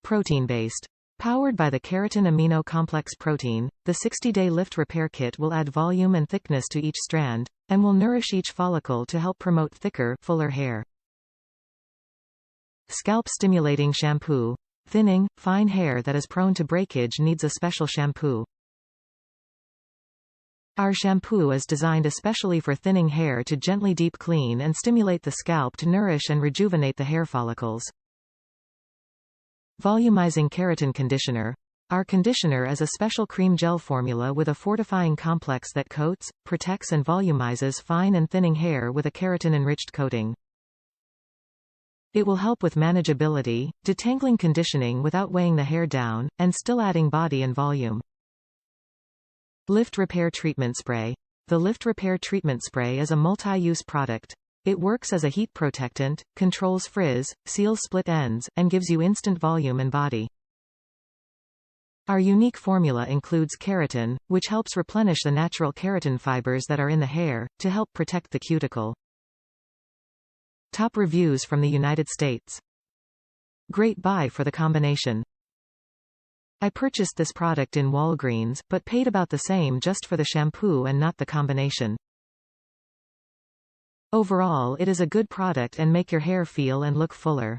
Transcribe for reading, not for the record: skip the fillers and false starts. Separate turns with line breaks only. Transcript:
Protein-based. Powered by the Keratin Amino Complex Protein, the 60-day lift repair kit will add volume and thickness to each strand, and will nourish each follicle to help promote thicker, fuller hair. Scalp Stimulating Shampoo. Thinning, fine hair that is prone to breakage needs a special shampoo. Our shampoo is designed especially for thinning hair to gently deep clean and stimulate the scalp to nourish and rejuvenate the hair follicles. Volumizing Keratin Conditioner. Our conditioner is a special cream gel formula with a fortifying complex that coats, protects and volumizes fine and thinning hair with a keratin-enriched coating. It will help with manageability, detangling conditioning without weighing the hair down, and still adding body and volume. Lift Repair Treatment Spray. The Lift Repair Treatment Spray is a multi-use product. It works as a heat protectant, controls frizz, seals split ends, and gives you instant volume and body. Our unique formula includes keratin, which helps replenish the natural keratin fibers that are in the hair, to help protect the cuticle. Top reviews from the United States. Great buy for the combination. I purchased this product in Walgreens, but paid about the same just for the shampoo and not the combination. Overall, it is a good product and make your hair feel and look fuller.